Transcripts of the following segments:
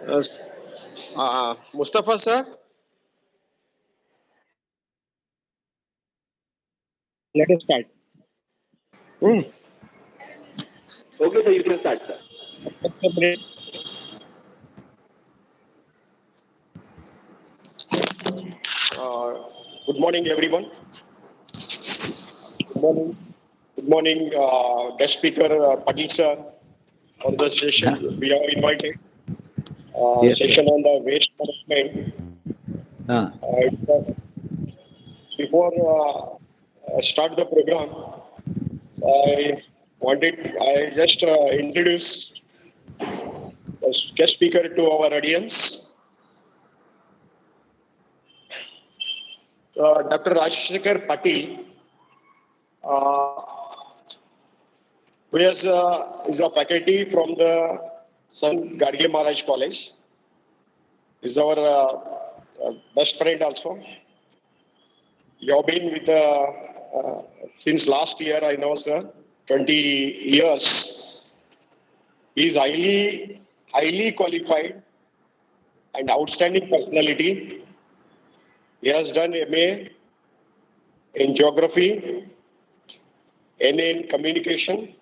Uh, Mustafa sir. Let us start. Hmm. Okay, so you can start, sir. Uh, Good morning, everyone. Good morning. Good morning, guest speaker Patil sir, for the session we are invited. Yes, sir. Session on the waste management. Ah, Before start the program, I just introduce the guest speaker to our audience, Dr. Rajshekar Patil, uh, is a faculty from the Sant Gadge Maharaj College. Is our best friend also. You have been with since last year, I know, sir, 20 years. He is highly qualified and outstanding personality. He has done MA in geography, NA in communication,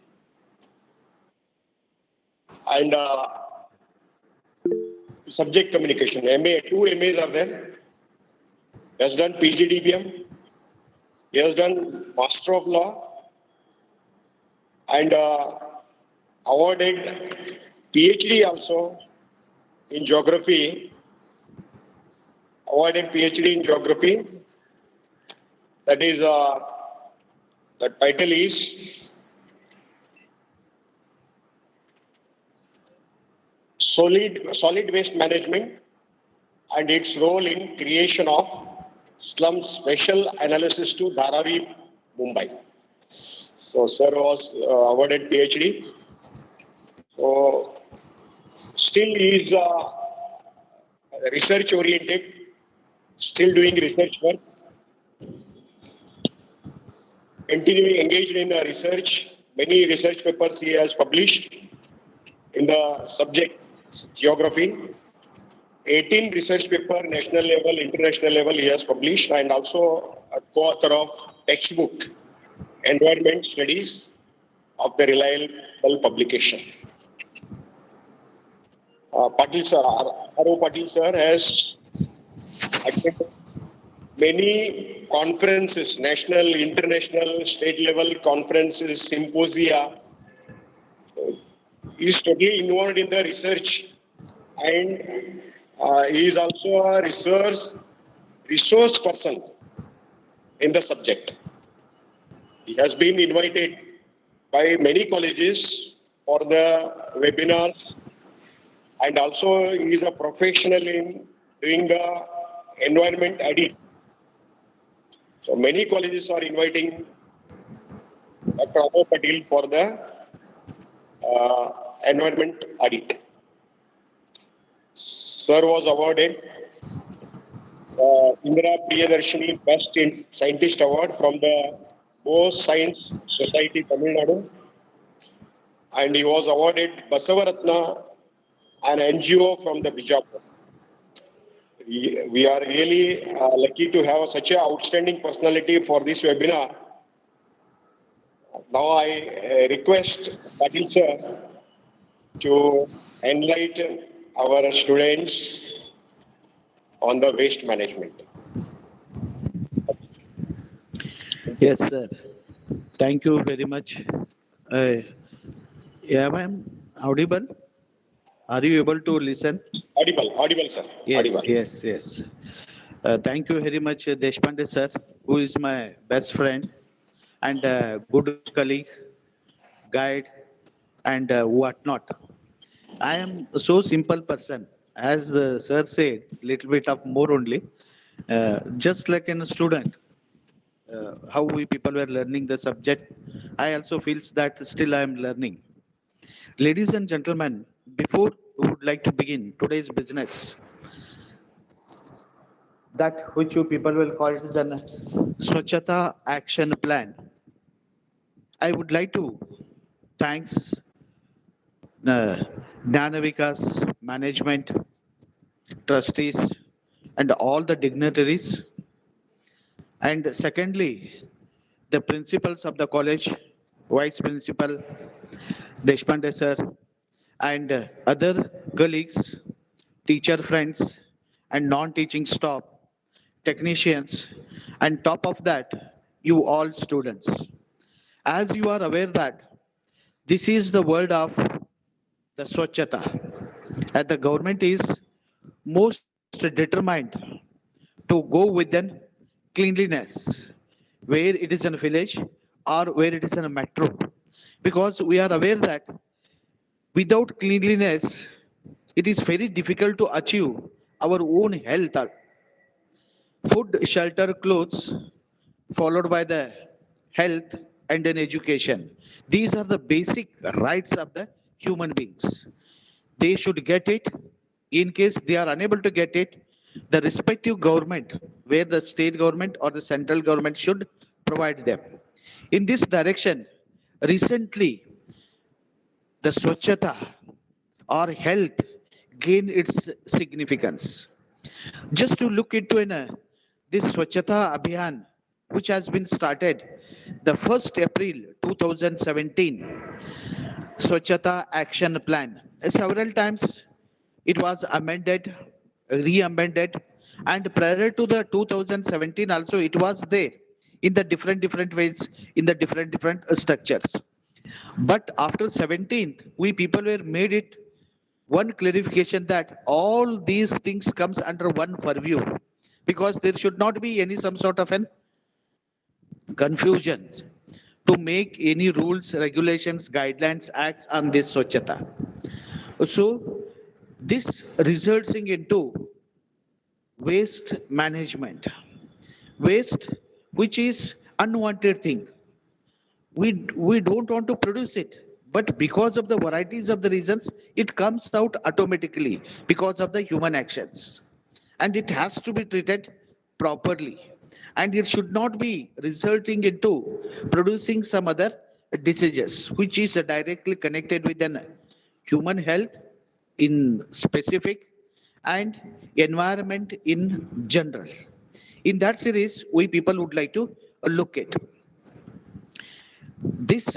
and subject communication. MA, two MAs are there. He has done PGDBM. He has done Master of Law and awarded PhD also in geography. Awarded PhD in geography. That is, the title is Solid Waste Management and its role in creation of slum special analysis to Dharavi, Mumbai. So, sir was awarded PhD. So, still he is research oriented, still doing research work, continuing engaged in research. Many research papers he has published in the subject geography. 18 research paper, national level, international level he has published, and also a co-author of textbook, Environment Studies of the Reliable Publication. Patil sir, R.O. Patil sir has attended many conferences, national, international, state level conferences, symposia. He is totally involved in the research, and he is also a resource person in the subject. He has been invited by many colleges for the webinars, and also he is a professional in doing the environment audit. So many colleges are inviting Dr. Amo Patil for the environment audit. Sir was awarded Indira Priyadarshini Best in Scientist Award from the Bose Science Society, Tamil Nadu, and he was awarded Basavaratna, an NGO from the Bijapur. We are really lucky to have such an outstanding personality for this webinar. Now I request Patil sir to enlighten our students on the waste management. yes, sir. Thank you very much. Yeah, ma'am. Audible? Are you able to listen? Audible, sir. Yes, Audible. yes. Thank you very much, Deshpande sir, who is my best friend and good colleague, guide, and whatnot. I am so simple person, as the sir said, little bit of more only. Just like in a student, how we people were learning the subject, I also feels that still I am learning. Ladies and gentlemen, before we would like to begin today's business, that which you people will call it as an Swachata action plan. I would like to thanks Jnan Vikas management trustees, and all the dignitaries. And secondly, the principals of the college, vice principal, Deshpande sir, and other colleagues, teacher friends, and non-teaching staff, technicians, and top of that, you all students. As you are aware that this is the world of the Swachhata, and the government is most determined to go within cleanliness, where it is in a village or where it is in a metro. Because we are aware that without cleanliness, it is very difficult to achieve our own health. Food, shelter, clothes, followed by the health and then education. These are the basic rights of the human beings. They should get it. In case they are unable to get it, the respective government, where the state government or the central government should provide them. In this direction, recently the Swachhata or health gained its significance. Just to look into this Swachhata Abhiyan, which has been started the 1st April 2017, Swachhata Action Plan. Several times it was amended, re-amended, and prior to the 2017 also it was there in the different ways, in the different structures. But after 17th, we people were made it one clarification that all these things comes under one purview, because there should not be any some sort of an confusion to make any rules, regulations, guidelines, acts on this Swachhata. So this resulting into waste management. Waste, which is unwanted thing. We don't want to produce it, but because of the varieties of the reasons, it comes out automatically because of the human actions, and it has to be treated properly, and it should not be resulting into producing some other diseases which is directly connected with an human health in specific and environment in general. In that series, we people would like to look at this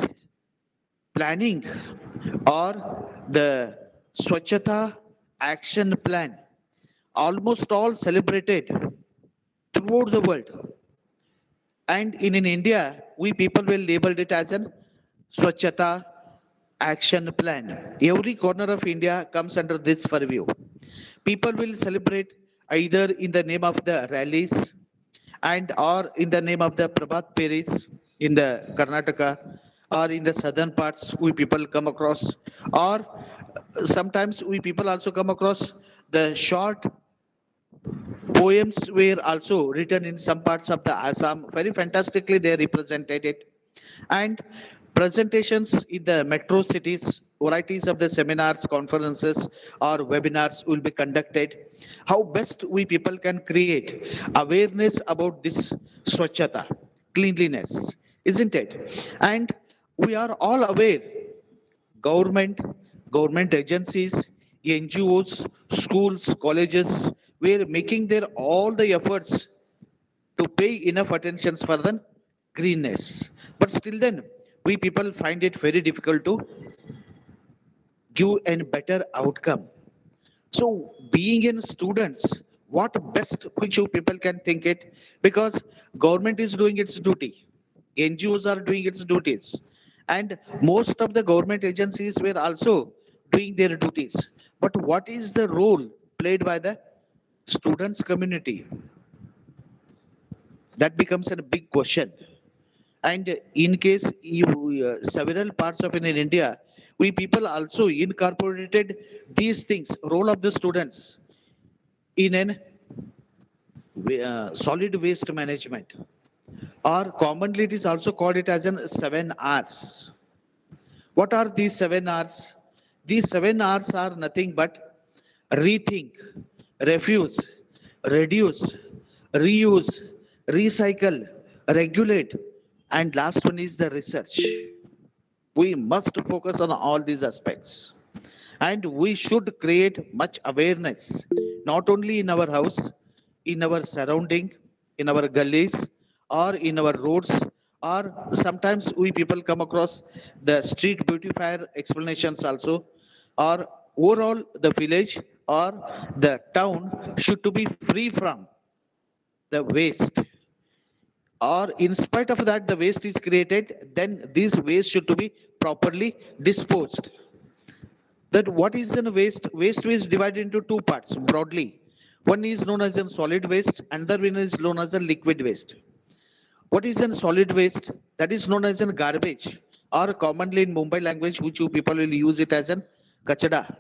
planning or the Swachhata action plan, almost all celebrated throughout the world. And in India, we people will label it as an Swachhata action plan. Every corner of India comes under this purview. People will celebrate either in the name of the rallies and or in the name of the Prabhat Peris in the Karnataka, or in the southern parts we people come across, or sometimes we people also come across the short poems were also written in some parts of the Assam. Very fantastically, they represented it. And presentations in the metro cities, varieties of the seminars, conferences, or webinars will be conducted. How best we people can create awareness about this Swachhata, cleanliness, isn't it? And we are all aware government, government agencies, NGOs, schools, colleges were making their all the efforts to pay enough attention for the greenness. But still then, we people find it very difficult to give a better outcome. So being in students, what best which you people can think it, because government is doing its duty, NGOs are doing its duties, and most of the government agencies were also doing their duties. But what is the role played by the students community? That becomes a big question. And in case you, several parts of in India, we people also incorporated these things, role of the students in an solid waste management, or commonly it is also called it as an 7 R's. What are these 7 R's? These 7 R's are nothing but rethink, refuse, reduce, reuse, recycle, regulate, and last one is the research. We must focus on all these aspects, and we should create much awareness not only in our house, in our surrounding, in our gullies, or in our roads, or sometimes we people come across the street beautifier explanations also, or overall the village or the town should to be free from the waste, or in spite of that the waste is created, then these waste should to be properly disposed. That what is a waste? Waste is divided into two parts broadly. One is known as a solid waste, another one is known as a liquid waste. What is a solid waste? That is known as a garbage, or commonly in Mumbai language which you people will use it as an kachada.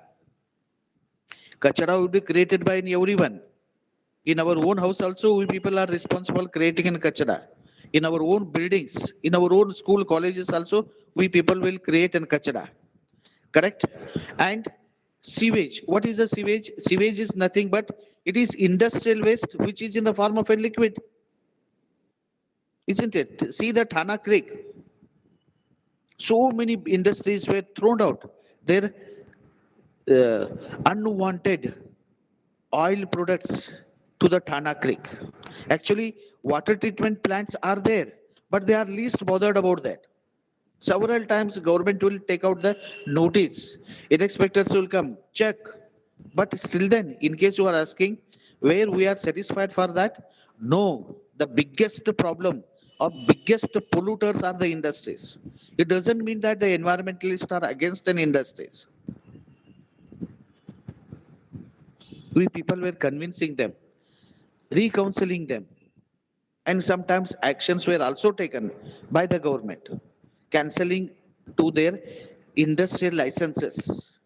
Kachada will be created by everyone. In our own house also, we people are responsible creating an kachada. In our own buildings, in our own school, colleges also, we people will create an kachada. Correct? And sewage. What is the sewage? Sewage is nothing but it is industrial waste which is in the form of a liquid. Isn't it? See the Thana Creek. So many industries were thrown out. Their unwanted oil products to the Thana Creek. Actually, water treatment plants are there, but they are least bothered about that. Several times government will take out the notice. Inspectors will come, check. But still then, in case you are asking where we are satisfied for that, no. The biggest problem or biggest polluters are the industries. It doesn't mean that the environmentalists are against an industries. We people were convincing them, recounseling them, and sometimes actions were also taken by the government, cancelling to their industrial licenses.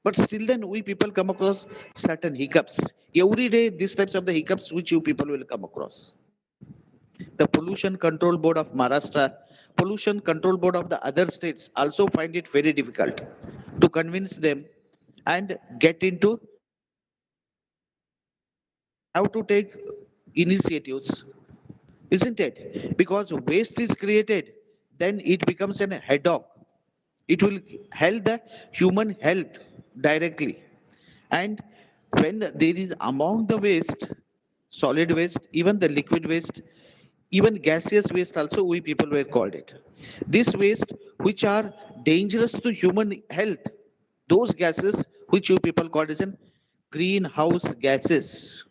But still then we people come across certain hiccups. Every day these types of the hiccups which you people will come across. The Pollution Control Board of Maharashtra, Pollution Control Board of the other states also find it very difficult to convince them and get into have to take initiatives, isn't it? Because waste is created, then it becomes an headache. It will help the human health directly. And when there is among the waste, solid waste, even the liquid waste, even gaseous waste also we people were called it. This waste which are dangerous to human health, those gases which you people called as in greenhouse gases,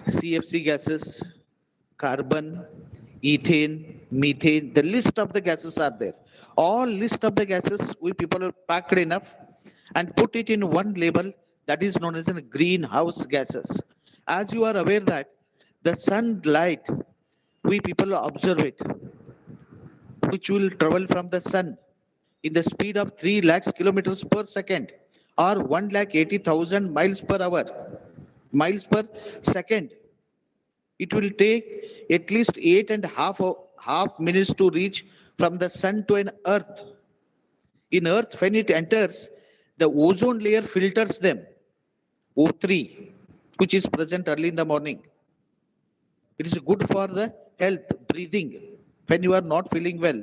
CFC gases, carbon, ethane, methane, the list of the gases are there. All list of the gases we people are packed enough and put it in one label that is known as a greenhouse gases. As you are aware that the sunlight, we people observe it, which will travel from the sun in the speed of 3 lakhs kilometers per second or 1 lakh 80,000 miles per hour, miles per second. It will take at least half minutes to reach from the sun to an earth. In earth, when it enters, the ozone layer filters them, O3, which is present early in the morning. It is good for the health, breathing. When you are not feeling well,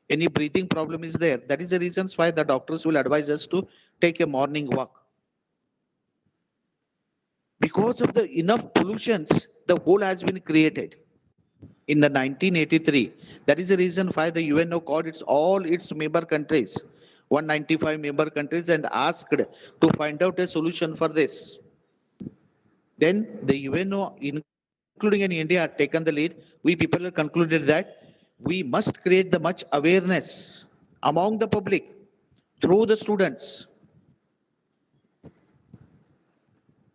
any breathing problem is there. That is the reasons why the doctors will advise us to take a morning walk. Because of the enough pollutions, the hole has been created in the 1983. That is the reason why the UNO called all its member countries, 195 member countries, and asked to find out a solution for this. Then the UNO, including in India, had taken the lead. We people have concluded that we must create the much awareness among the public through the students,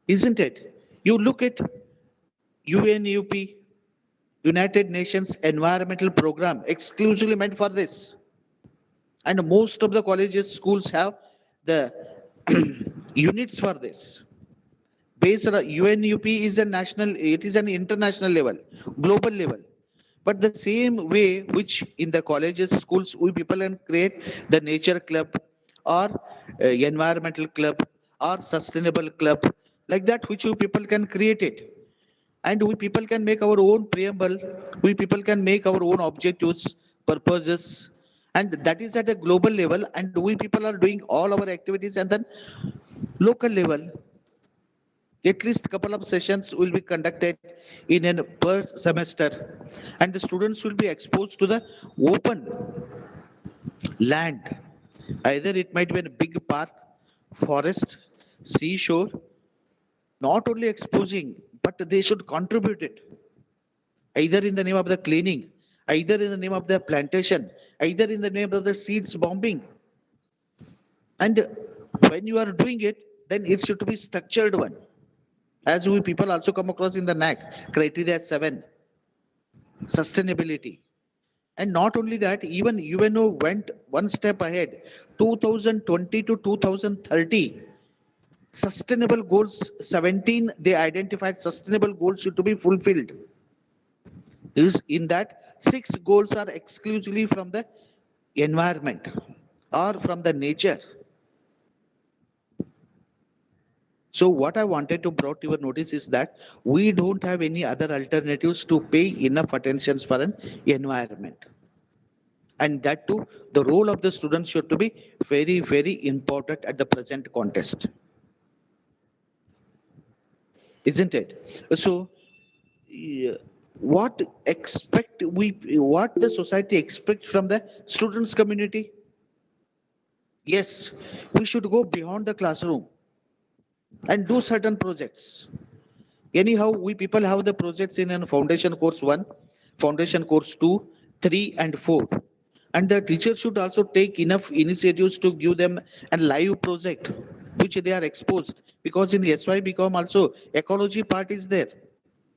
isn't it? You look at UNUP, United Nations Environmental Program, exclusively meant for this. And most of the colleges, schools have the units for this. Based on UNUP is a national, it is an international level, global level. But the same way which in the colleges, schools, we people can create the nature club or environmental club or sustainable club, like that which you people can create it. And we people can make our own preamble, we people can make our own objectives, purposes, And that is at a global level, and we people are doing all our activities. And then local level, at least couple of sessions will be conducted in an per semester, and the students will be exposed to the open land. Either it might be a big park, forest, seashore. Not only exposing, but they should contribute it, either in the name of the cleaning, either in the name of the plantation, either in the name of the seeds bombing. And when you are doing it, then it should be structured one. As we people also come across in the NAC criteria 7, sustainability. And not only that, even UNO went one step ahead. 2020 to 2030, sustainable goals 17, they identified sustainable goals should to be fulfilled. Is in that 6 goals are exclusively from the environment or from the nature. So what I wanted to brought to your notice is that we don't have any other alternatives to pay enough attention for an environment. And that too, the role of the students should to be very, very important at the present context. Isn't it? So yeah, what the society expect from the students community? Yes, we should go beyond the classroom and do certain projects. Anyhow, we people have the projects in foundation course 1, foundation course 2, 3 and 4. And the teacher should also take enough initiatives to give them a live project which they are exposed, because in SYBCom also ecology part is there,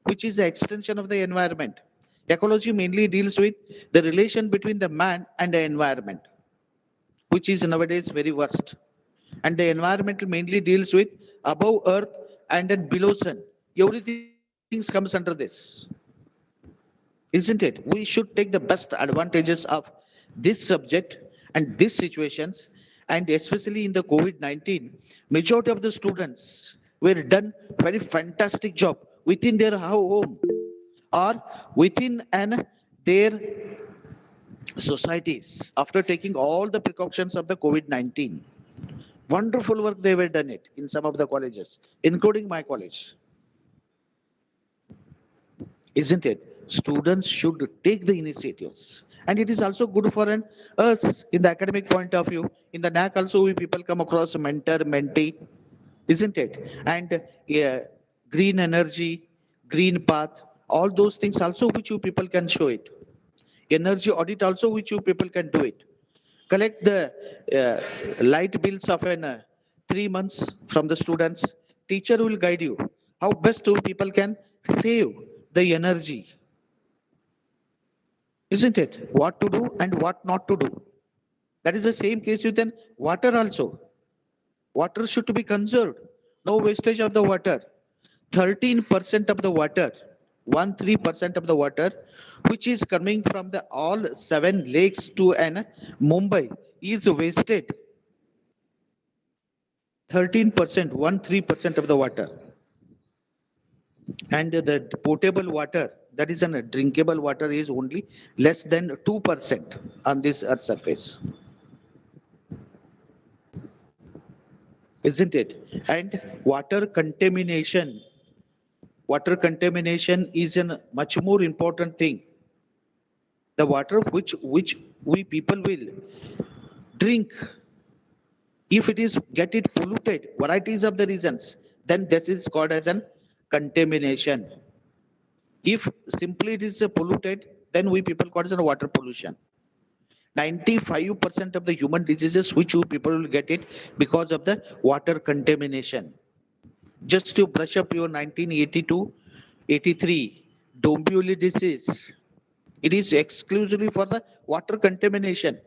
which is the extension of the environment. Ecology mainly deals with the relation between the man and the environment, which is nowadays very worst. And the environment mainly deals with above earth and then below sun. Everything comes under this. Isn't it? We should take the best advantages of this subject and these situations, and especially in the COVID-19, majority of the students were done very fantastic job within their home or within an their societies after taking all the precautions of the COVID-19. Wonderful work they were done it in some of the colleges, including my college. Isn't it? Students should take the initiatives. And it is also good for us in the academic point of view. In the NAC also, we people come across mentor, mentee, isn't it? And yeah, green energy, green path, all those things also which you people can show it. Energy audit also which you people can do it. Collect the light bills of an 3 months from the students. Teacher will guide you how best you people can save the energy, isn't it? What to do and what not to do. That is the same case with then water also. Water should be conserved. No wastage of the water. 13% of the water, 13% of the water, which is coming from the all 7 lakes to an Mumbai, is wasted. 13%, 13% of the water. And the potable water, that is a drinkable water, is only less than 2% on this earth surface, isn't it? And water contamination is a much more important thing. The water which we people will drink, if it is get it polluted, varieties of the reasons, then this is called as an contamination. If simply it is polluted, then we people call it as a water pollution. 95% of the human diseases which you people will get it because of the water contamination. Just to brush up your 1982, 83 Dombivli disease, it is exclusively for the water contamination.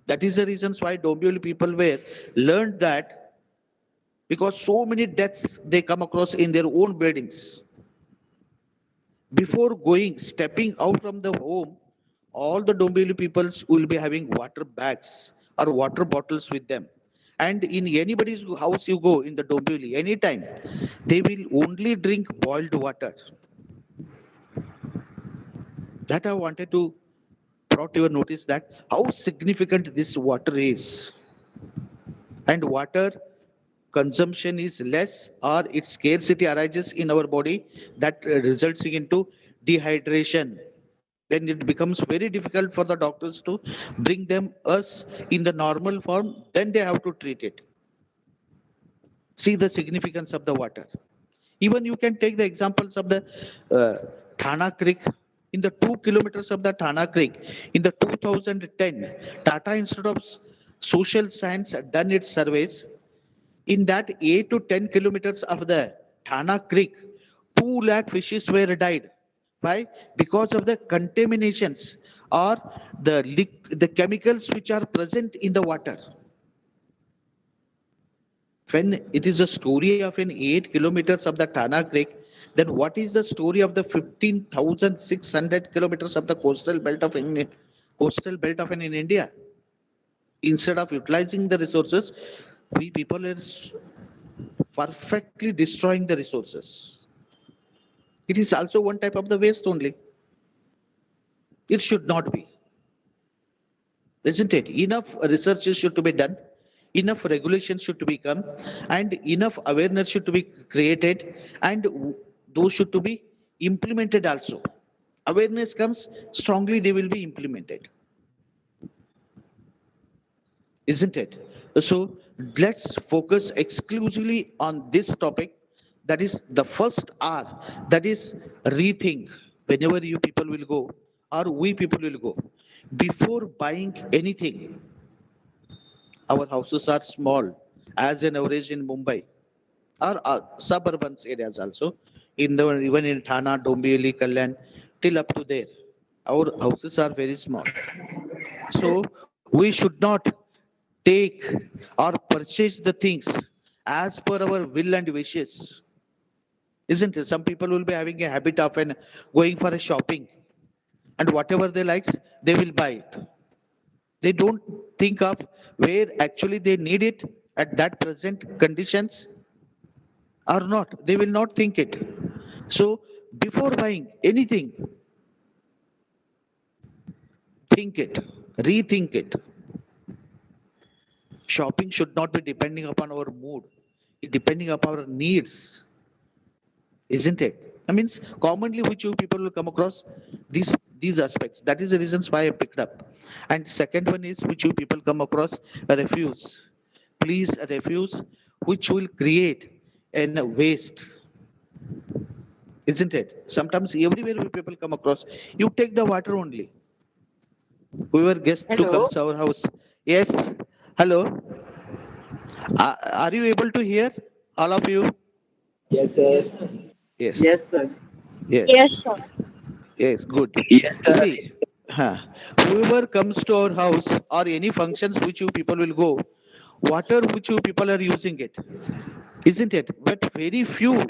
That is the reasons why Dombivli people were learned that, because so many deaths they come across in their own buildings. Before stepping out from the home, all the Dombivli peoples will be having water bags or water bottles with them. And in anybody's house you go in the Dombivli, anytime, they will only drink boiled water. That I wanted to brought to your notice that how significant this water is, and water consumption is less or its scarcity arises in our body, that results into dehydration. Then it becomes very difficult for the doctors to bring them us in the normal form. Then they have to treat it. See the significance of the water. Even you can take the examples of the Thana Creek. In the 2 kilometers of the Thana Creek, in the 2010, Tata Institute of Social Science done its surveys. In that 8 to 10 kilometers of the Thana Creek, 2 lakh fishes were died. Why? Because of the contaminations or the chemicals which are present in the water. When it is a story of an 8 kilometers of the Tana Creek, then what is the story of the 15,600 kilometers of the coastal belt of in India? Instead of utilizing the resources, we people are perfectly destroying the resources. It is also one type of the waste only. It should not be, isn't it? Enough research should to be done, enough regulations should to become, and enough awareness should to be created, and those should to be implemented also. Awareness comes strongly, they will be implemented, isn't it? So let's focus exclusively on this topic. That is the first R. That is rethink. Whenever you people will go, or we people will go, before buying anything, our houses are small, as an average in Mumbai or suburban areas also. In the even in Thana, Dombivli, Kalyan, till up to there, our houses are very small. So we should not take or purchase the things as per our will and wishes, isn't it? Some people will be having a habit of an going for a shopping, and whatever they likes, they will buy it. They don't think of where actually they need it at that present conditions or not. They will not think it. So before buying anything, think it, rethink it. Shopping should not be depending upon our mood, depending upon our needs, isn't it? I means commonly which you people will come across these aspects. That is the reasons why I picked up. And second one is which you people come across a refuse. Please a refuse which will create an waste, isn't it? Sometimes everywhere we people come across, you take the water only. Whoever guest to Hello. comes our house. Yes. Hello. Are you able to hear all of you? Yes, sir. Yes. Yes, sir. Yes. Yes, sir. Yes, good. Yes, sir. See, whoever comes to our house or any functions which you people will go, water which you people are using it, isn't it? But very few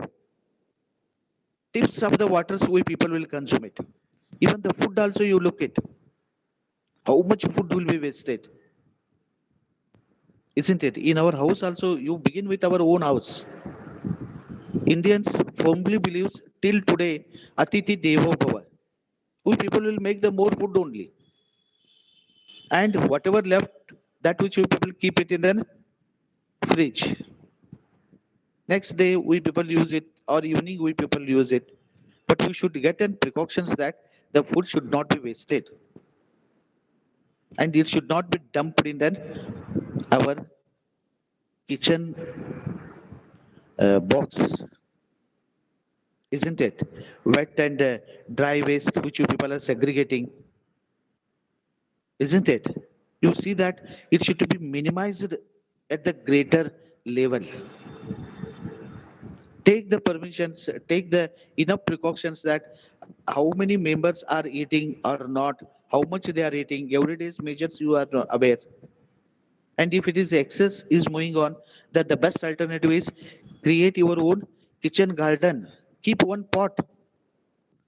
tips of the waters we people will consume it. Even the food also you look at, how much food will be wasted, isn't it? In our house also, you begin with our own house. Indians firmly believes till today, Atiti Devo Bhava. We people will make the more food only, and whatever left, that which we people keep it in the fridge. Next day we people use it, or evening we people use it. But we should get in precautions that the food should not be wasted, and it should not be dumped in then our kitchen box, isn't it? Wet and dry waste which you people are segregating, isn't it? You see that it should be minimized at the greater level. Take the permissions, take the enough precautions that how many members are eating or not, how much they are eating, every day's measures you are aware. And if it is excess is moving on, that the best alternative is create your own kitchen garden. Keep one pot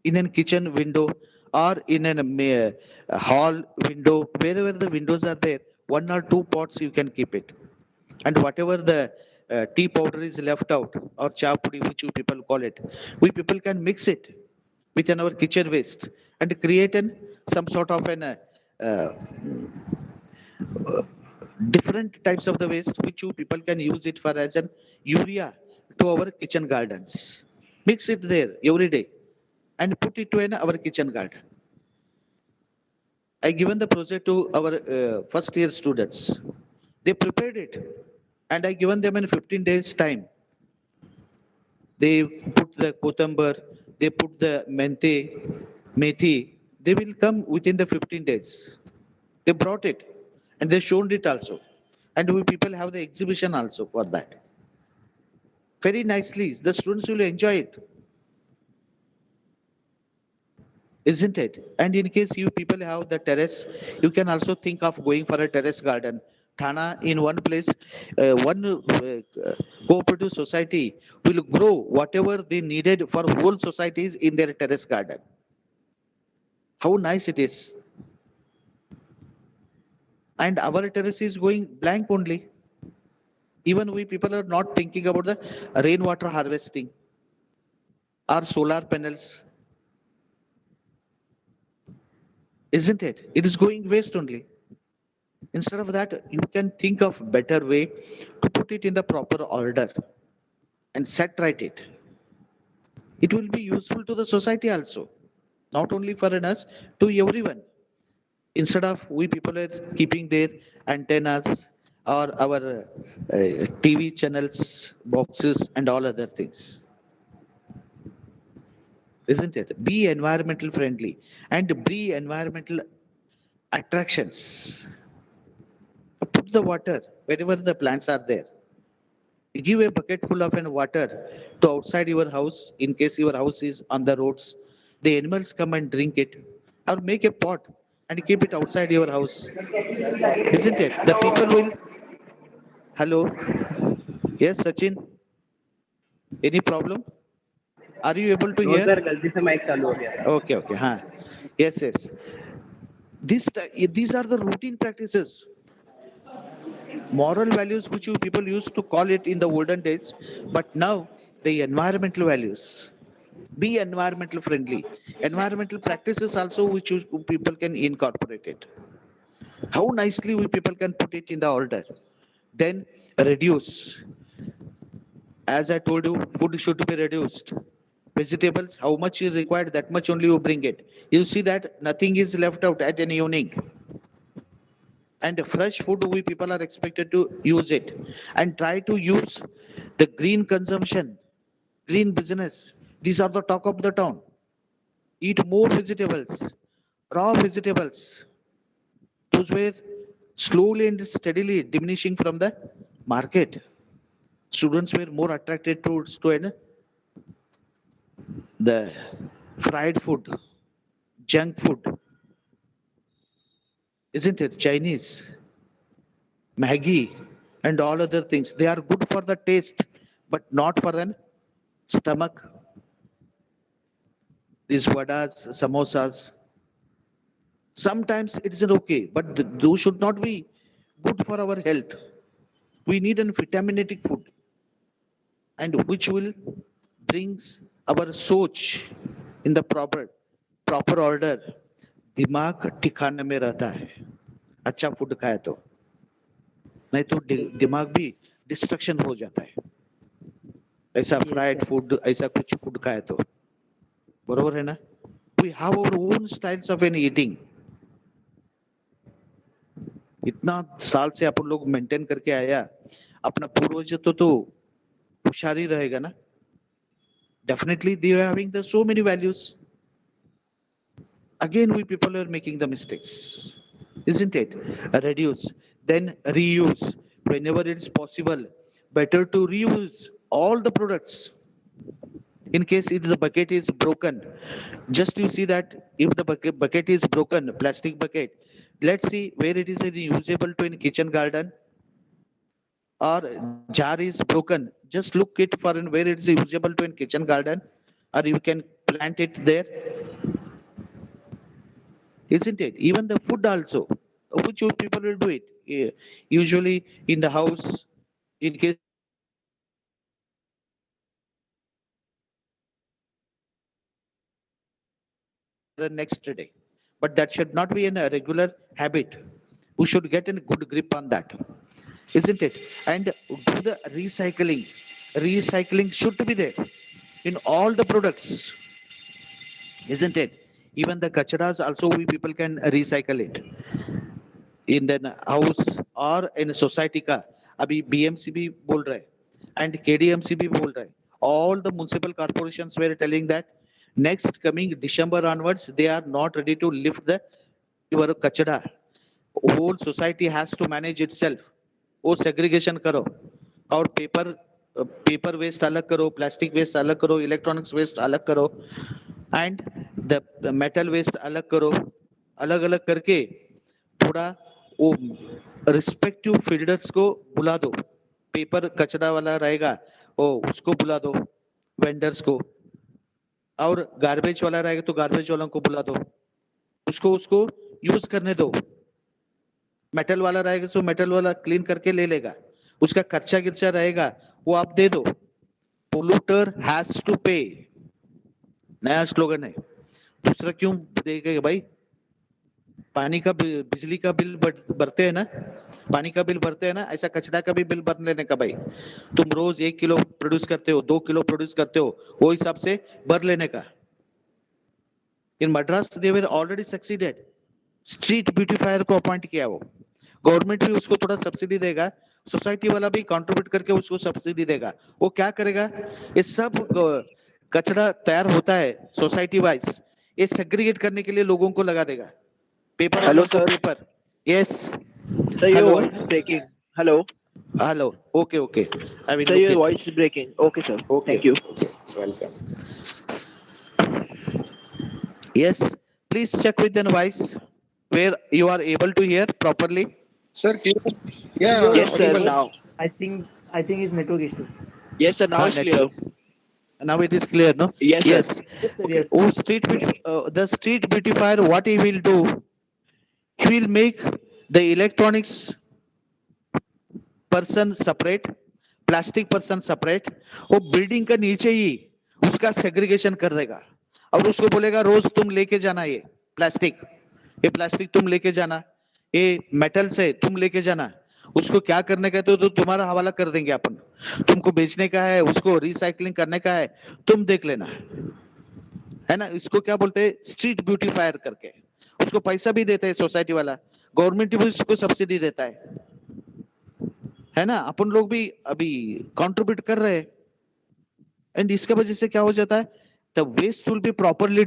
in a kitchen window or in a hall window, wherever the windows are there, one or two pots you can keep it. And whatever the tea powder is left out or cha pudi which you people call it, we people can mix it within our kitchen waste and create an some sort of an uh, different types of the waste which you people can use it for as an urea to our kitchen gardens. Mix it there every day and put it to in our kitchen garden. I given the project to our first year students. They prepared it and I given them in 15 days time. They put the kotambar, they put the mente, methi. They will come within the 15 days. They brought it and they showed it also. And we people have the exhibition also for that. Very nicely. The students will enjoy it, isn't it? And in case you people have the terrace, you can also think of going for a terrace garden. Thana in one place, one cooperative society will grow whatever they needed for whole societies in their terrace garden. How nice it is. And our terrace is going blank only. Even we people are not thinking about the rainwater harvesting or solar panels, isn't it? It is going waste only. Instead of that, you can think of better way to put it in the proper order and set right it. It will be useful to the society also, not only for us, to everyone. Instead of we people are keeping their antennas or our TV channels, boxes, and all other things, isn't it? Be environmental friendly and be environmental attractions. Put the water wherever the plants are there. Give a bucket full of an water to outside your house in case your house is on the roads. The animals come and drink it. Or make a pot and keep it outside your house. Isn't it? The people will. Hello. Yes, Sachin. Any problem? Are you able to no hear? Sir गलती से mic चालू हो गया था. Okay, okay. Huh. Yes, yes. These are the routine practices, moral values which you people used to call it in the olden days, but now the environmental values. Be environmental friendly. Environmental practices also which you people can incorporate it. How nicely we people can put it in the order. Then reduce. As I told you, food should be reduced. Vegetables, how much is required, that much only you bring it. You see that nothing is left out at any evening. And fresh food we people are expected to use it. And try to use the green consumption, green business. These are the talk of the town. Eat more vegetables, raw vegetables. Those were slowly and steadily diminishing from the market. Students were more attracted to the fried food, junk food, isn't it? Chinese, Maggie, and all other things. They are good for the taste, but not for the stomach. These vadas, samosas, sometimes it is okay, but those should not be good for our health. We need an vitaminatic food and which will brings our soch in the proper order. दिमाग ठिकाने में रहता है अच्छा food खाए तो, नहीं तो Yes, sir. दिमाग भी डिस्ट्रक्शन हो जाता है ऐसा Yes, फ्राइड sir. फूड ऐसा कुछ फूड खाए तो बरोबर है ना we have our own styles of an eating इतना साल से अपन लोग मेंटेन करके आया अपना पूर्वज तो होशियारी रहेगा ना definitely they are having the so many values. Again we people are making the mistakes, isn't it? Reduce, then reuse whenever it's possible. Better to reuse all the products. In case if the bucket is broken, just you see that if the bucket is broken, plastic bucket, let's see where it is usable to in kitchen garden, or jar is broken, just look it for where it is usable to in kitchen garden, or you can plant it there, isn't it? Even the food also, which you people will do it. Usually in the house, in case if the food is spoiled, we people will keep it in the fridge for the next day. but that should not be in a regular habit. We should get a good grip on that, isn't it? And do the recycling. Recycling should be there in all the products, isn't it? Even the kacharas also we people can recycle it in the house or in society का अभी BMC भी बोल रहा है and KDMC भी बोल रहा है. All the municipal corporations were telling that next coming December onwards they are not ready to lift the your kachara. Whole society has to manage itself. वो segregation करो और पेपर वेस्ट अलग करो, plastic waste अलग करो, electronics waste अलग करो and the metal waste अलग करो. अलग अलग करके थोड़ा वो रिस्पेक्टिव फील्डर्स को बुला दो. पेपर कचरा वाला रहेगा वो उसको बुला दो, वेंडर्स को, और गार्बेज वाला रहेगा तो गार्बेज वालों को बुला दो, उसको उसको यूज करने दो. मेटल वाला रहेगा तो मेटल वाला क्लीन करके ले लेगा, उसका खर्चा गिर्चा रहेगा वो आप दे दो. पोल्यूटर हैज टू पे, नया स्लोगन है. दूसरा क्यों देगा भाई? पानी का बिजली का बिल भरते हैं ना, पानी का बिल भरते हैं ना, ऐसा कचरा का भी बिल भर लेने का भाई. तुम रोज 1 किलो प्रोड्यूस करते हो, 2 किलो प्रोड्यूस करते हो, वो हिसाब से भर लेने का. इन मद्रास दे were already succeeded. Street beautifier को अपॉइंट किया, वो गवर्नमेंट भी उसको थोड़ा सब्सिडी देगा, सोसाइटी वाला भी कंट्रीब्यूट करके उसको सब्सिडी देगा. वो क्या करेगा, ये सब कचरा तैयार होता है सोसाइटी वाइज, ये सेग्रीगेट करने के लिए लोगों को लगा देगा. Paper Hello, sir. Paper. Yes Sir, your Hello. voice is breaking. Hello. Hello. Okay okay, I will Sir, look your it. voice is breaking. Okay, sir. Okay. Thank you. Welcome. Yes, please check with the voice where you are able to hear properly. Sir, clear? Yeah. Yes, sir. audible. Now. I think it's network issue. Yes, sir. Now it's clear. Now it is clear, no? Yes, sir. Yes. Yes, sir. Yes. Oh, the street beautifier, what he will do, he will make the electronics person separate, plastic person separate. वो building का नीचे ही उसका segregation कर देगा और उसको बोलेगा रोज तुम लेके जाना ये प्लास्टिक तुम लेके जाना, ये मेटल से तुम लेके जाना. उसको क्या करने का है तो तुम्हारा हवाला कर देंगे अपन. तुमको बेचने का है, उसको रिसाइकलिंग करने का है, तुम देख लेना, है ना. इसको क्या बोलते हैं, स्ट्रीट ब्यूटीफायर करके. उसको पैसा भी देता है सोसाइटी वाला, गवर्नमेंट भी उसको सब्सिडी देता है ना. अपन लोग भी अभी कंट्रीब्यूट कर रहे हैं. एंड इसके वजह से क्या हो जाता है, the waste will be properly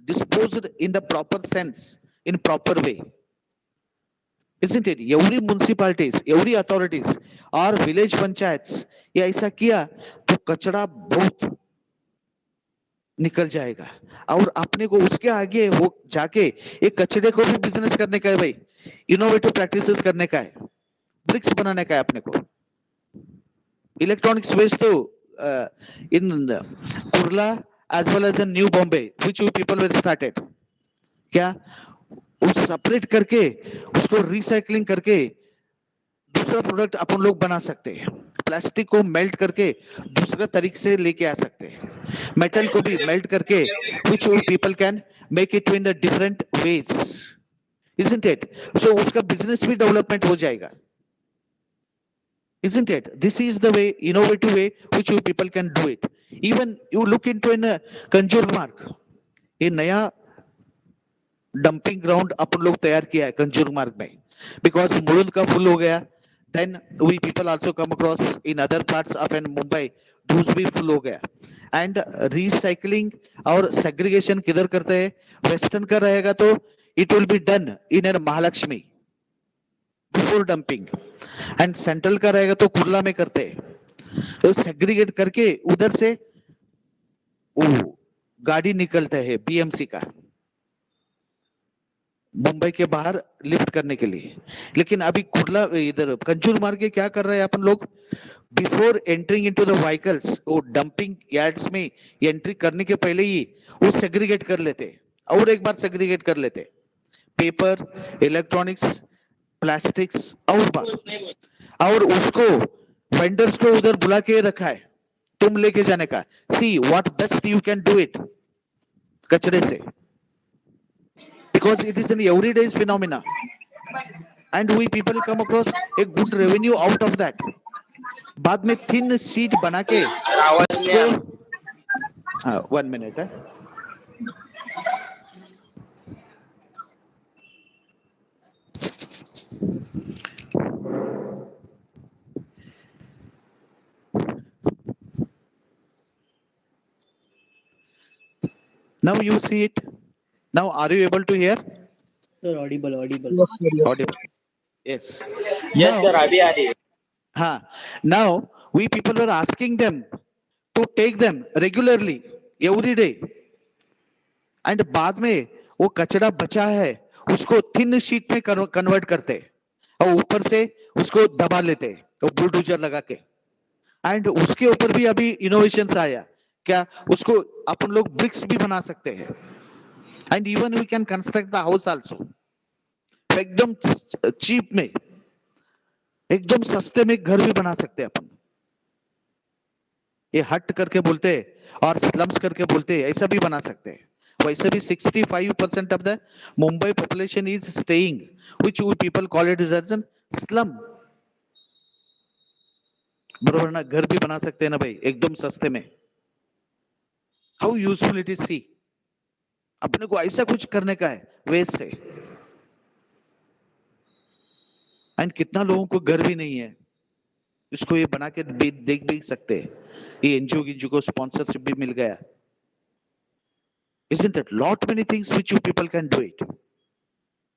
disposed in the proper sense, in proper way, isn't it? Every municipalities, every authorities or village panchayats ये ऐसा किया तो कचरा बहुत निकल जाएगा. और अपने को उसके आगे वो जाके एक कचरे को भी बिजनेस करने का है भाई, इनोवेटिव प्रैक्टिसेस करने का है, ब्रिक्स बनाने का है अपने को. इलेक्ट्रॉनिक्स वेस्ट तो इन Kurla as well as in New Bombay, which you people were started, क्या उस सेपरेट करके उसको रिसाइकलिंग करके दूसरा प्रोडक्ट अपन लोग बना सकते हैं. प्लास्टिक को मेल्ट करके दूसरा तरीके से लेके आ सकते हैं. मेटल को भी मेल्ट करके which you people can make it in the different ways, isn't it? So उसका बिजनेस भी डेवलपमेंट हो जाएगा, isn't it? This is the way, innovative way which you people can do it. Even you look into in Kanjur मार्ग, ये नया dumping ground अपन लोग तैयार किया है कंजूर मार्ग में, बिकॉज मुलुंड का फुल हो गया. Then we people also come across in other parts of an Mumbai, दूस भी फुल हो गया. एंड रिसाइकलिंग और सेग्रीगेशन किधर करते हैं, वेस्टर्न का रहेगा तो it will be done in an Mahalakshmi before dumping, and central का रहेगा तो कुर्ला में करते हैं. तो सेग्रीगेट करके उधर से वो गाड़ी निकलता है बीएमसी का मुंबई के बाहर लिफ्ट करने के लिए. लेकिन अभी कुर्ला इधर कंजूर मार्ग के क्या कर रहे हैं अपन लोग, before entering into the vehicles वो डंपिंग यार्ड्स में एंट्री करने के पहले ही वो सेग्रीगेट कर लेते और एक बार सेग्रीगेट कर लेते पेपर, इलेक्ट्रॉनिक्स, प्लास्टिक्स और उसको वेंडर्स को उधर बुला के रखा है तुम लेके जाने का. See what best you can do it कचरे से. because it is an everyday phenomena, and we people come across a good revenue out of that. बाद में thin sheet बना के उसको 1 minute है. Now you see it. Now are you able to hear? Sir, audible. Audible. Yes. Yes, Now, sir. अभी आ रही है. now we people were asking them to take them regularly every day, and बाद में वो कचरा बचा है उसको थिन शीट में कन्वर्ट करते और ऊपर से उसको दबा लेते वो बुलडोजर लगा के. एंड उसके ऊपर भी अभी इनोवेशंस आया क्या, उसको अपन लोग ब्रिक्स भी बना सकते हैं, and even we can construct the house also एकदम चीप में, एकदम सस्ते में घर भी बना सकते हैं अपन. ये हट करके बोलते और स्लम्स करके बोलते ऐसा भी बना सकते हैं. वैसे भी 65% of the Mumbai population is staying which we people call it as an slum. बरोबर ना, घर भी बना सकते हैं ना भाई एकदम सस्ते में. How useful it is. See अपने को ऐसा कुछ करने का है वेस्ट से, एंड कितना लोगों को घर भी नहीं है, इसको ये बना के देख भी सकते हैं. ये एनजीओ की जो को स्पॉन्सरशिप भी मिल गया. Isn't it? Lot many things which you people can do it,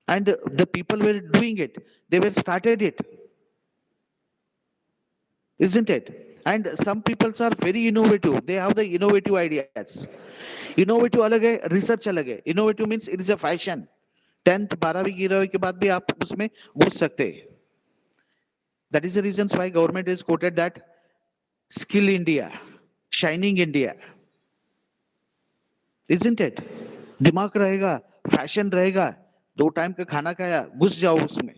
and the people were doing it. They were started it, isn't it? And some people are very innovative. They have the innovative ideas. Innovative अलग है, research अलग है. Innovative means it is a fashion. 10th 12वीं 11वीं के बाद भी आप उसमें घुस सकते हैं. That is the reasons why government has quoted that skill India, shining India. Isn't it? दिमाग रहेगा, फैशन रहेगा, 2 टाइम का खाना खाया, घुस जाओ उसमें,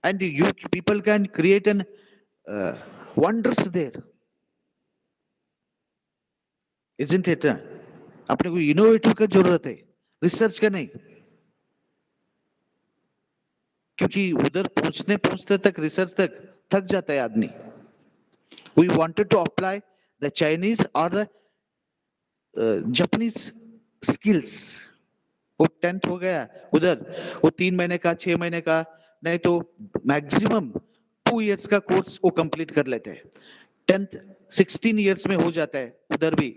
and you people can create an wonders there. Isn't it? अपने को इनोवेटिव का जरूरत है, रिसर्च का नहीं, क्योंकि उधर पहुंचते तक रिसर्च तक थक जाता है आदमी. We wanted to apply the Chinese or the Japanese skills. वो 10th हो गया उधर, वो 3 महीने का 6 महीने का नहीं तो मैक्सिमम 2 years का कोर्स वो कंप्लीट कर लेते हैं. 10th 16 years में हो जाता है उधर भी,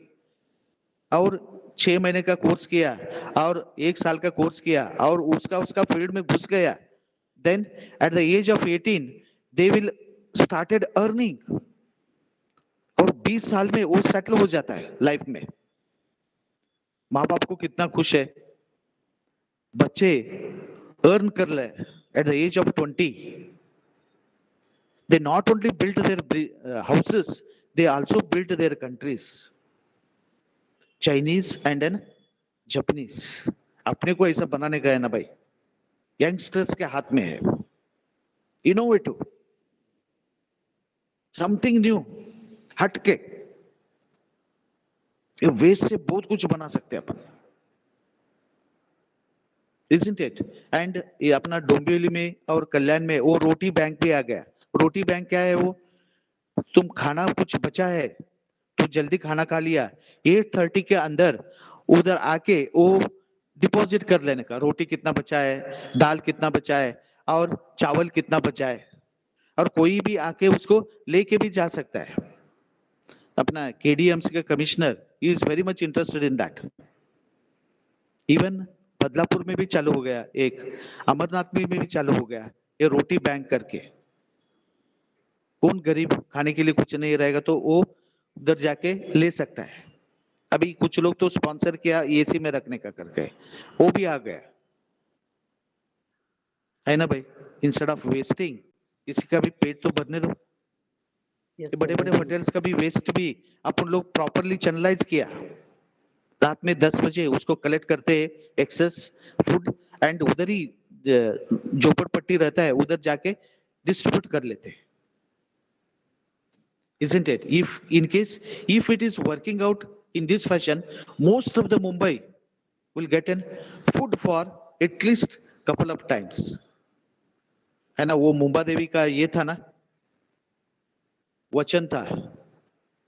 और 6 महीने का कोर्स किया और 1 साल का कोर्स किया और उसका फील्ड में घुस गया. Then at the age of 18 they will started earning, और 20 साल में वो सेटल हो जाता है लाइफ में. माँ बाप को कितना खुश है, बच्चे अर्न कर ले at the age of 20. They not only built their houses, they also built their countries. Chinese and then Japanese. अपने को ऐसा बनाने का है ना भाई, यंगस्टर्स के हाथ में है. इनोवेटिव, समथिंग न्यू, हटके. ये वेस्ट से बहुत कुछ बना सकते हैं अपन. Isn't it? And ये अपना डोंबिवली में और कल्याण में वो रोटी बैंक भी आ गया. रोटी बैंक क्या है? वो तुम खाना कुछ बचा है तो जल्दी खाना खा लिया, 8:30 के अंदर उधर आके वो डिपॉजिट कर लेने का. रोटी कितना बचा है, दाल कितना बचा है और चावल कितना बचा है, और कोई भी आके उसको लेके भी जा सकता है. अपना केडीएमसी का commissioner is very much interested in that. Even Badlapur में भी चालू हो गया, एक अमरनाथ में भी चालू हो गया ये रोटी बैंक करके. कौन गरीब खाने के लिए कुछ नहीं रहेगा तो वो उधर जाके ले सकता है. अभी कुछ लोग तो स्पॉन्सर किया एसी में रखने का करके, वो भी आ गया है ना भाई. इंस्टेड ऑफ वेस्टिंग, किसी का भी पेट तो भरने दो. Yes, बड़े बड़े होटल्स का भी वेस्ट भी अपन लोग प्रॉपरली चैनलाइज किया. रात में 10 बजे उसको कलेक्ट करते हैं एक्सेस फूड, एंड उधर ही झोपड़पट्टी रहता है उधर जाके डिस्ट्रीब्यूट कर लेते हैं. Isn't it? If it is working out in this fashion, most of the Mumbai will get an food for at least couple of times, है ना. वो मुंबा देवी का ये था ना, वचन था.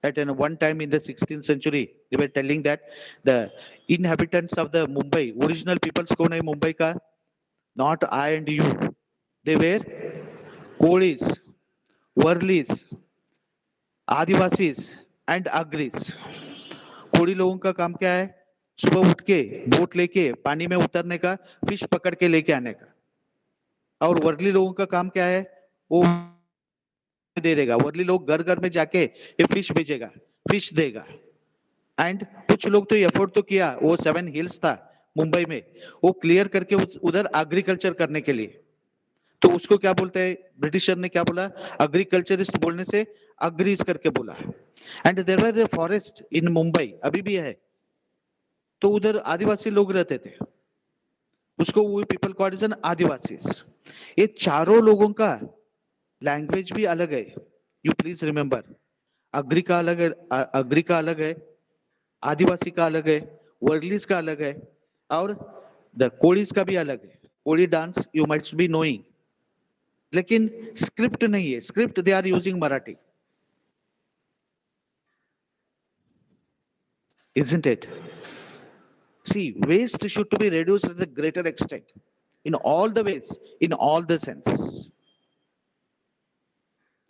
At one time in the 16th century, they were telling that the inhabitants of the Mumbai, original peoples कौन है मुंबई का? Not I and you. They were Kolis, Warlis, Adivasis and Agris. कोड़ी लोगों का काम क्या है? सुबह उठ के बोट लेके पानी में उतरने का, फिश पकड़ के लेके आने का. और वर्ली लोगों का काम क्या है? वो दे देगा. वर्ली लोग घर घर में जाके ये फिश भेजेगा, फिश देगा. एंड कुछ लोग तो एफर्ट तो किया, वो 7 हिल्स था मुंबई में, वो क्लियर करके उधर एग्रीकल्चर करने के लिए. तो उसको क्या बोलते हैं? ब्रिटिशर ने क्या बोला? एग्रीकल्चरिस्ट बोलने से अग्रीज करके बोला. And there were a forest in Mumbai, अभी भी है. तो उधर आदिवासी लोग रहते थे, उसको वो people called as an adivasis. ये चारों लोगों का लैंग्वेज भी अलग है. यू प्लीज रिमेंबर, अग्री का अलग है, अग्री का अलग है, आदिवासी का अलग है, वर्लीज का अलग है, और द कोड़ीज का भी अलग है. कोड़ी dance you might be knowing, लेकिन स्क्रिप्ट नहीं है. Script they are using Marathi, isn't it? See, waste should to be reduced to the greater extent, in all the ways, in all the sense,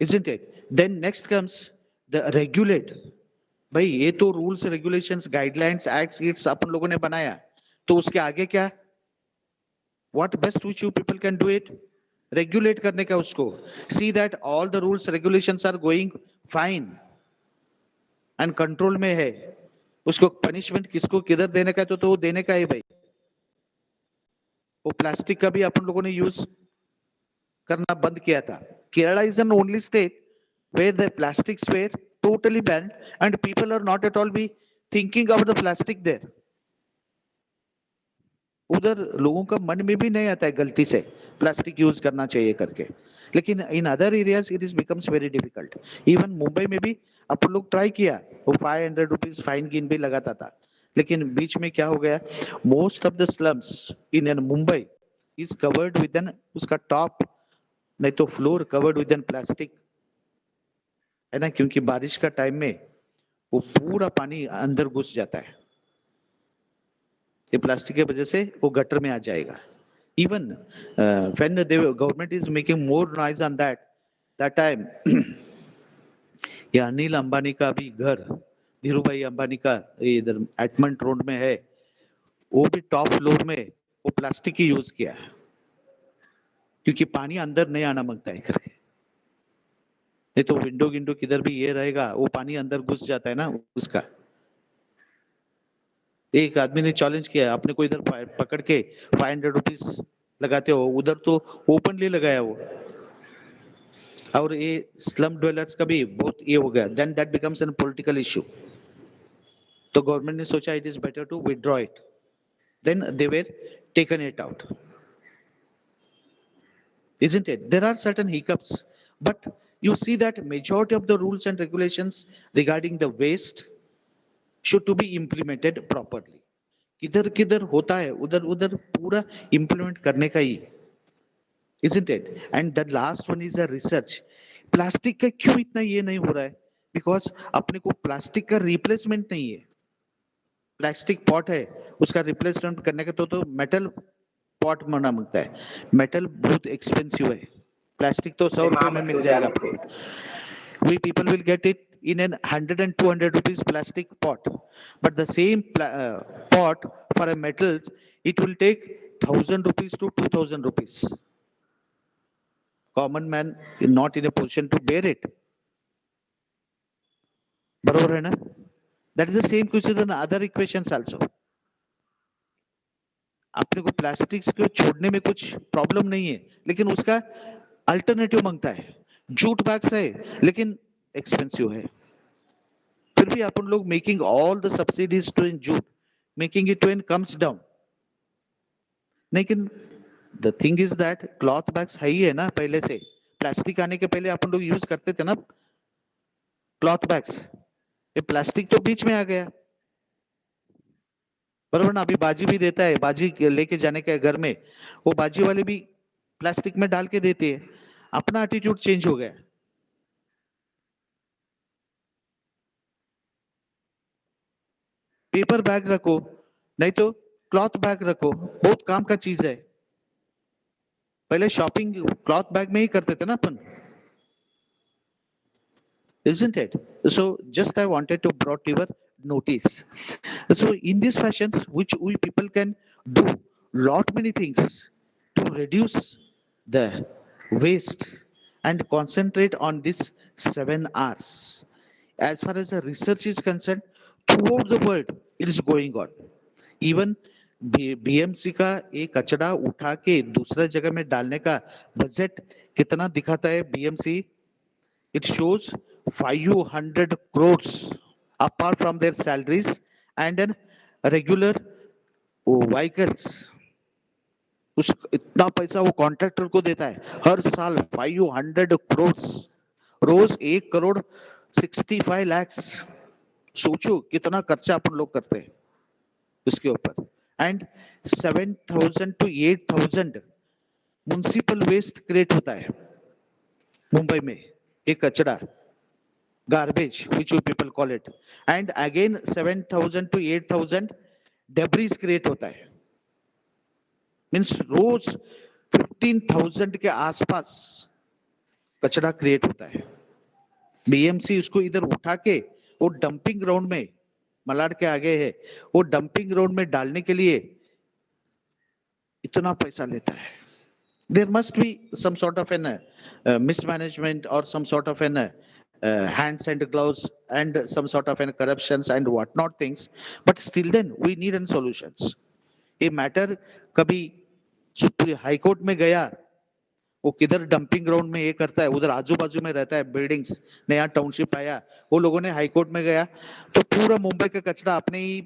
isn't it? Then next comes the regulate. भाई ये तो rules regulations guidelines acts it's अपन लोगों ने बनाया, तो उसके आगे क्या? What best which you people can do it? Regulate करने का उसको. See that all the rules regulations are going fine and control में है. उसको पनिशमेंट किसको किधर देने का है, तो वो देने का है भाई. वो प्लास्टिक का भी अपन लोगों ने यूज करना बंद किया था. Kerala is an only state where the plastics were totally banned and people are not at all be thinking about the plastic there. उधर लोगों का मन में भी नहीं आता है गलती से प्लास्टिक यूज करना चाहिए करके. लेकिन in other areas it is becomes very difficult. Even Mumbai में भी अपन लोग ट्राई किया, वो 500 रुपीज फाइन गिन भी लगाता था. लेकिन बीच में क्या हो गया? Most of the slums in Mumbai is covered with an, उसका टॉप नहीं तो floor covered with an plastic, है ना. क्योंकि बारिश का टाइम में वो पूरा पानी अंदर घुस जाता है. ये प्लास्टिक की वजह से वो गटर में आ जाएगा. Even when the government is making more noise on that time, ये अनिल अंबानी का भी घर, धीरूभाई अंबानी का इधर एटमंड रोड में है, वो भी टॉप फ्लोर में वो प्लास्टिक ही यूज किया है, क्योंकि पानी अंदर नहीं आना मांगता है करके. नहीं तो विंडो विंडो किधर भी ये रहेगा, वो पानी अंदर घुस जाता है ना उसका. एक आदमी ने चैलेंज किया, आपने को इधर पकड़ के 500 रुपीज लगाते हो, उधर तो ओपनली लगाया वो. और ये स्लम ड्वेलर्स का भी बहुत ये हो गया. Then that becomes an political issue. तो गवर्नमेंट ने सोचा it is better to withdraw it. Then they were taken it out. Isn't it? There are certain hiccups, but you see that majority of the rules and regulations regarding the waste should to be implemented properly. किधर किधर होता है उधर उधर पूरा implement करने का ही, isn't it? And the last one is a research. Plastic का क्यों इतना ये नहीं हो रहा है? Because अपने को प्लास्टिक का रिप्लेसमेंट नहीं है. प्लास्टिक पॉट है, उसका रिप्लेसमेंट करने का तो मेटल पॉट मना मांगता है. मेटल बहुत एक्सपेंसिव है. प्लास्टिक तो 100 रुपए में मिल जाएगा आपको. We people will get it in an 100 and 200 rupees plastic pot, but the same pot for a metal it will take 1000 rupees to 2000 rupees. Common man is not in a position to bear it. बरोबर है ना? That is the same question in other equations also. अपने को plastics को छोड़ने में कुछ problem नहीं है, लेकिन उसका अल्टरनेटिव मांगता है. जूट बैग्स है लेकिन एक्सपेंसिव है. फिर भी अपन लोग making all the subsidies to in jute, making it when comes down. लेकिन the thing is that cloth bags है ही है ना पहले से. प्लास्टिक आने के पहले अपन लोग यूज करते थे ना क्लॉथ बैग्स. ये प्लास्टिक तो बीच में आ गया. बराबर ना? अभी बाजी भी देता है, बाजी लेके जाने का है घर में, वो बाजी वाले भी प्लास्टिक में डाल के देते हैं। अपना एटीट्यूड चेंज हो गया। पेपर बैग रखो, नहीं तो क्लॉथ बैग रखो, बहुत काम का चीज है। पहले शॉपिंग क्लॉथ बैग में ही करते थे ना अपन, isn't it? So just I wanted to brought your notice. So in these fashions which we people can do lot many things to reduce the waste and concentrate on this 7 hours. As far as the research is concerned, throughout the world it is going on. Even BMC का एक कचरा उठा के दूसरा जगह में डालने का बजट कितना दिखाता है BMC? It shows 500 crores apart from their salaries and then regular vehicles. उस इतना पैसा वो कॉन्ट्रैक्टर को देता है हर साल 500 crores, रोज 1 करोड़ 65 लाख। सोचो कितना खर्चा अपन लोग करते हैं उसके ऊपर। And 7,000 to 8,000 municipal waste create होता है मुंबई में, एक कचरा, garbage which you people call it, and again 7,000 to 8,000 debris create होता है। मीन्स रोज 15,000 के आसपास कचरा क्रिएट होता है। बीएमसी उसको इधर उठा के वो डंपिंग ग्राउंड में, मलाड के आगे है, वो डंपिंग ग्राउंड में डालने के लिए इतना पैसा लेता है। There must be some sort of an mismanagement or some sort of an hands and gloves and some sort of an corruptions and whatnot things, but still then we need an solutions. ये matter कभी supreme high court में गया, वो किधर dumping ground में ये करता है, उधर आजू बाजू में रहता है बिल्डिंग्स, नया टाउनशिप आया, वो लोगों ने हाई कोर्ट में गया तो पूरा मुंबई का कचरा अपने ही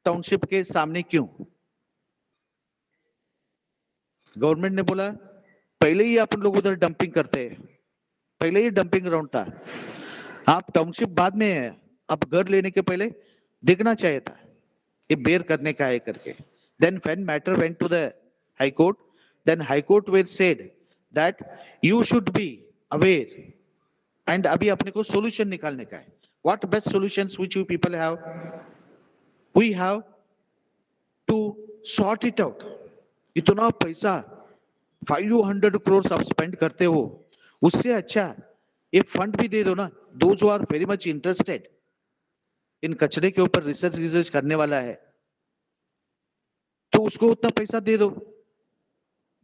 टाउनशिप के सामने क्यों? गवर्नमेंट ने बोला पहले ही अपन लोग उधर डंपिंग करते हैं, पहले ही डंपिंग ग्राउंड था, आप टाउनशिप बाद में है, आप घर लेने के पहले देखना चाहिए था ये बेयर करने का है करके। Then when matter went to the high court, then high court were said that you should be aware and अभी अपने को सॉल्यूशन निकालने का है। What best solutions which you people have? We have to sort it out. इतना पैसा 500 करोड़ आप spend करते हो, उससे अच्छा ये फंड भी दे दो ना। Those who are very much interested in कचरे के ऊपर रिसर्च करने वाला है तो उसको उतना पैसा दे दो।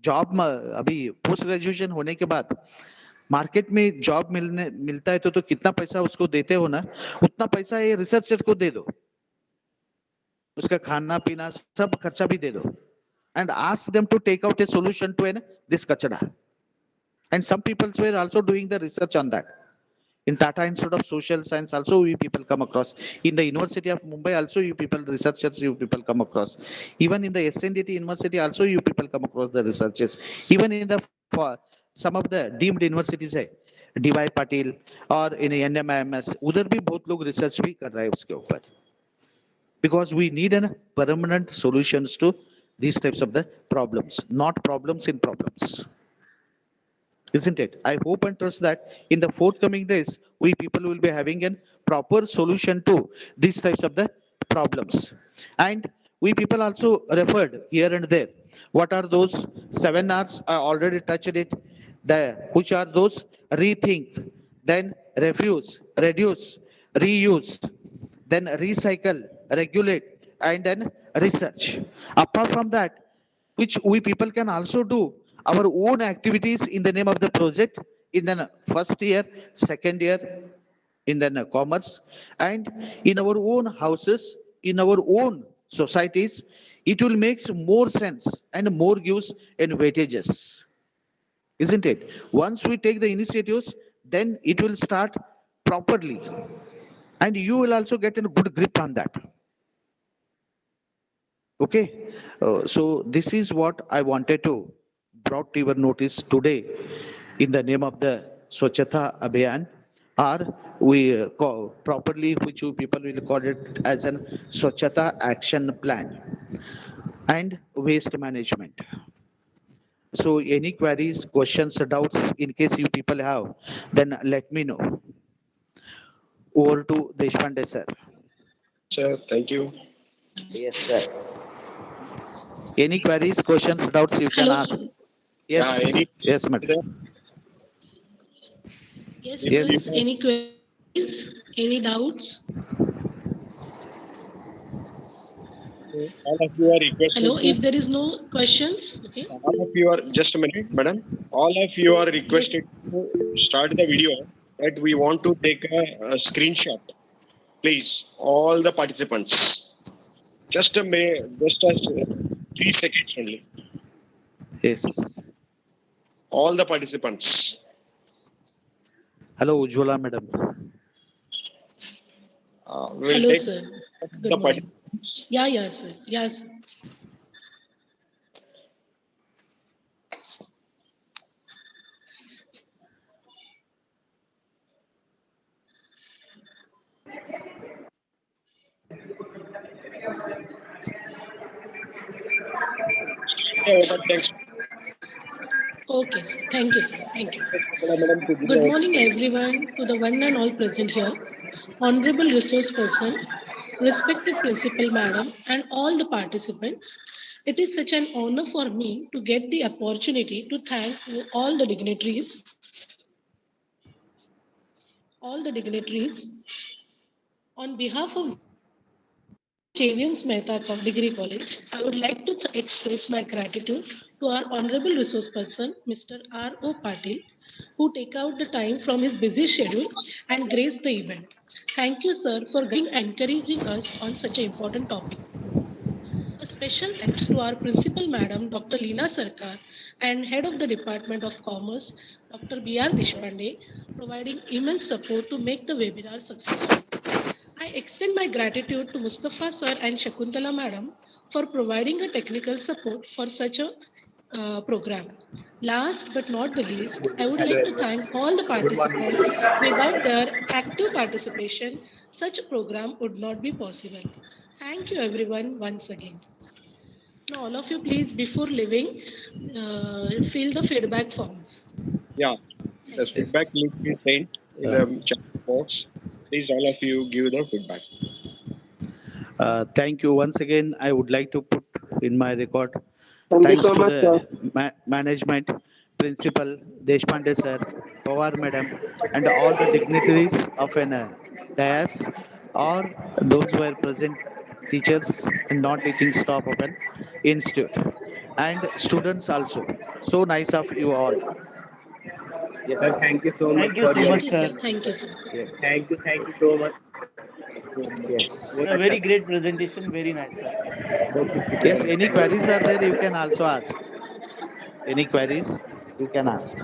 जॉब अभी पोस्ट ग्रेजुएशन होने के बाद मार्केट में जॉब मिलता है तो कितना पैसा उसको देते हो ना, उतना पैसा ये रिसर्चर को दे दो, उसका खाना पीना सब खर्चा भी दे दो and ask them to take out a solution to this kachara. And some people were also doing the research on that. In Tata Institute of Social Science also you people come across. In the University of Mumbai also you people researchers you people come across. Even in the SNDT University also you people come across the researchers. Even in the some of the deemed universities है, DY Patil और in NMIMS, उधर भी बहुत लोग research भी कर रहे हैं उसके ऊपर. Because we need a permanent solutions to these types of the problems, not problems in problems. Isn't it? I hope and trust that in the forthcoming days, we people will be having a proper solution to these types of the problems. And we people also referred here and there. What are those 7 Rs? I already touched it. Which are those? Rethink, then refuse, reduce, reuse, then recycle, regulate, and then research. Apart from that, which we people can also do our own activities in the name of the project in the first year, second year, in the commerce, and in our own houses, in our own societies, it will make more sense and more gives and weightages. Isn't it? Once we take the initiatives, then it will start properly. And you will also get a good grip on that. Okay, so this is what I wanted to brought to your notice today in the name of the Swachtta Abhiyan or properly, which you people will call it as an Swachhata action plan and waste management. So any queries, questions, doubts in case you people have, then let me know. Over to Deshpande sir. Sir, thank you. Yes, sir. Any queries, questions, doubts you can Hello, ask. sir. Yeah, Yes, any yes, madam. Yes, if you Vikas. Yes. have, Any queries? Any doubts? all of you are requested Hello. to, If there is no questions, okay. all of you are, just a minute, madam. All of you are Yes. requested to start the video that we want to take a screenshot. Please, all the participants. Just a 3 seconds only. Yes. All the participants. Hello, Ujwala madam. We'll Hello, take sir. the Good morning. participants. Yeah, yeah, sir. Yes. Thanks, Okay, sir. Thank you, sir. Thank you. madam, to give Good a morning, everyone, to the one and all present here, honorable resource person, respected principal madam, and all the participants. It is such an honor for me to get the opportunity to thank all the dignitaries, all the dignitaries on behalf of James Mehta Degree College. I would like to express my gratitude to our honorable resource person, Mr. R.O. Patil, who take out the time from his busy schedule and grace the event. Thank you, sir, for guiding and encouraging us on such an important topic. A special thanks to our principal madam, Dr. Leena Sarkar, and head of the Department of Commerce, Dr. B.R. Deshpande, providing immense support to make the webinar successful. I extend my gratitude to Mustafa sir and Shakuntala madam for providing a technical support for such a program. Last but not the least, I would like to thank all the participants. Without their active participation, such a program would not be possible. Thank you everyone once again. Now, all of you, please, before leaving, fill the feedback forms. yeah. The Thank you. feedback Yes. link is sent in Uh, the chat box. Please, all of you give the feedback. Thank you once again. I would like to put in my record Thank you thanks so to much, the sir. management, principal Deshpande sir, Pawar madam, and all the dignitaries of an dais, or those who are present teachers and non-teaching staff of an institute, and students also. So nice of you all. Sir, Yes. thank you so much Thank you for so your. much, Thank you, sir. sir. Thank you, sir. Yes. Thank you so much. Yes. बहुत A अच्छा very था. great presentation. Very nice, sir. बहुत कुछ सीखने Yes. को Any मिला. queries are there? You can also ask. Any queries? You can ask.